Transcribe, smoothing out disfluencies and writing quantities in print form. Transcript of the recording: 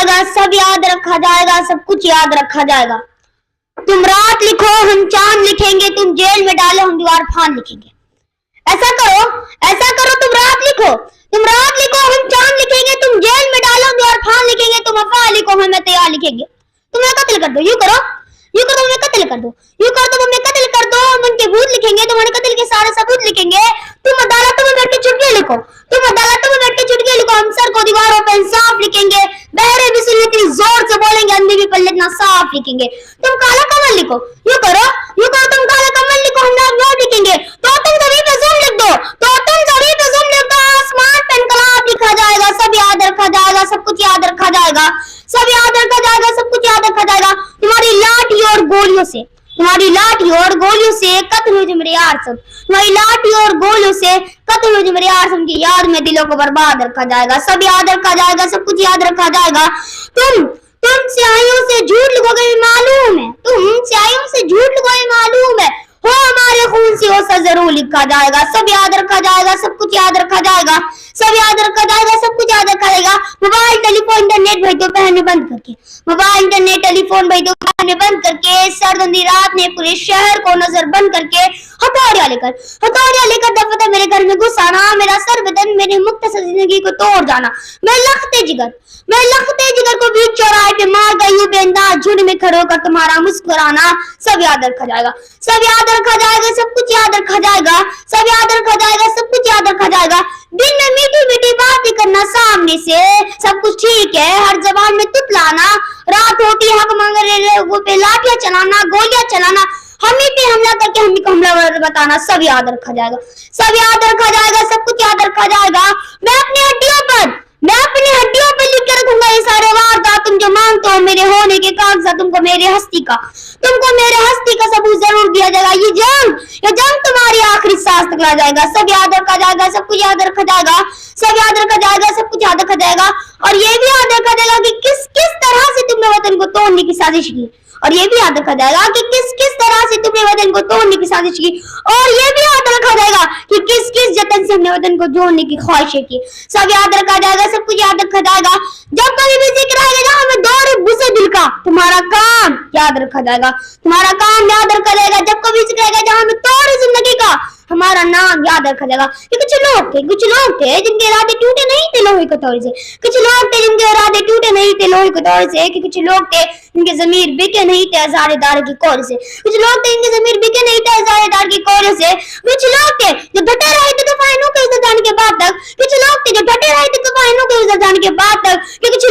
जाएगा, सब याद रखा जाएगा, सब कुछ याद रखा जाएगा। तुम रात लिखो हम चांद लिखेंगे, तुम जेल में डालो हम दीवार फान लिखेंगे। ऐसा करो, तुम रात लिखो हम चांद लिखेंगे, तुम जेल में डालो हम दीवार फान लिखेंगे, तुम अफवाह लिखो हमें तैयार लिखेंगे। तुम्हें कत्ल कर दो, यूं करो तुम हमें कत्ल कर दो, तुम हमें कत्ल कर दो, हम उनके भूत लिखेंगे, तुम्हारे कत्ल के सारे सबूत लिखेंगे। तुम अदालतों में बैठ के चुटकियां लिखो, हम सर को दीवारों पर इंसाफ लिखेंगे, बहरे भी सुनने के लिए जोर से बोलेंगे, अंधे भी पल्ले इतना साफ लिखेंगे। तुम काला कमल लिखो, यूं करो तुम काला कमल लिखो, हम नाग लिखेंगे। तो तुम जमीन पे जुल्म लिख दो, आसमान पे इनकलाब लिखा जाएगा, सब याद रखा जाएगा, सब कुछ याद रखा जाएगा, सब याद रखा जाएगा, सब कुछ याद रखा जाएगा। तुम्हारी लाठी और गोलियों से कत्ल हुए जो मेरे यार सब, तुम्हारी लाठी और गोलियों से कत्ल हुए जो मेरे यार सब की याद में दिलों को बर्बाद रखा जाएगा, सब याद रखा जाएगा, सब कुछ याद रखा जाएगा। तुम स्याहियों से झूठ लिखोगे मालूम है, हो हमारे खून से होसा जरूर लिखा जाएगा, सब याद रखा जाएगा, सब कुछ याद रखा जाएगा, सब याद रखा जाएगा, सब कुछ याद रखा जाएगा। मोबाइल टेलीफोन इंटरनेट भेज दो पहने बंद करके, मोबाइल इंटरनेट टेलीफोन भेज दो पहने बंद करके, सर्द अंधी रात ने पूरे शहर को नजर बंद करके, हथौड़ियां लेकर दफतर मेरे घर में घुस आना, मेरा सर बदन मेरी मुख्तसर जिंदगी को तोड़ जाना। मैं लखते जिगर को बीच चौराहे पे मार गई हूँ बेंदाज, झुंड में खड़े होकर तुम्हारा मुस्कुराना, सब याद रखा जाएगा, सब याद रखा जाएगा, सब कुछ याद रखा जाएगा, सब याद रखा जाएगा, सब कुछ याद रखा जाएगा। दिन में मीठी मीठी बातें करना सामने से, सब कुछ ठीक है, हर जबान में तुतलाना, रात होती हक मांग रहे लोगों पे लाठियां चलाना, गोलियां चलाना, हमें पे हमला करके हमें को हमलावर बताना, सब याद रखा जाएगा, सब याद रखा जाएगा, सब कुछ याद रखा जाएगा। मैं अपनी हड्डियों पर लिख के रखूंगा ये सारे वारदात, तुम जो मांगते हो मेरे होने के कागजात, तुमको मेरे हस्ती का सबूत जरूर दिया जाएगा। ये जंग तुम्हारी आखिरी सांस तक ला जाएगा, सब याद रखा जाएगा, सब कुछ याद रखा जाएगा, सब याद रखा जाएगा, सब कुछ याद रखा जाएगा। और ये भी याद रखा जाएगा कि किस तरह से तुमने वतन को तोड़ने की साजिश की, और ये भी याद रखा जाएगा कि किस तरह से तुमने वतन को तोड़ने की साजिश की, और ये भी याद रखा जाएगा कि किस जतन से हमने वतन को जोड़ने की ख्वाहिशें की, सब याद रखा जाएगा, सब कुछ याद रखा जाएगा। जब कभी भी जिक्र आएगा जहां में दौर बुसे दिल का, तुम्हारा काम याद रखा जाएगा, तुम्हारा काम याद रखा जाएगा। जब कभी जिक्र आएगा जहां में दौर जिंदगी का, हमारा नाम याद रखा जाएगा। कि कुछ लोग थे जिनके इरादे टूटे नहीं थे लोहे के तौर से, कुछ लोग थे जिनके इरादे टूटे नहीं थे लोहे के तौर से, कि कुछ लोग थे जिनके ज़मीर बिके नहीं थे हज़ारेदार की कौर से, कुछ लोग थे जिनके ज़मीर बिके नहीं थे हज़ारेदार की कौर से, कुछ लोग थे जो डटे रहे थे तूफानों के इज़्ज़त जाने के बाद तक, कुछ लोग थे जो डटे रहे थे तूफानों के इज़्ज़त जाने के बाद तक, कि कुछ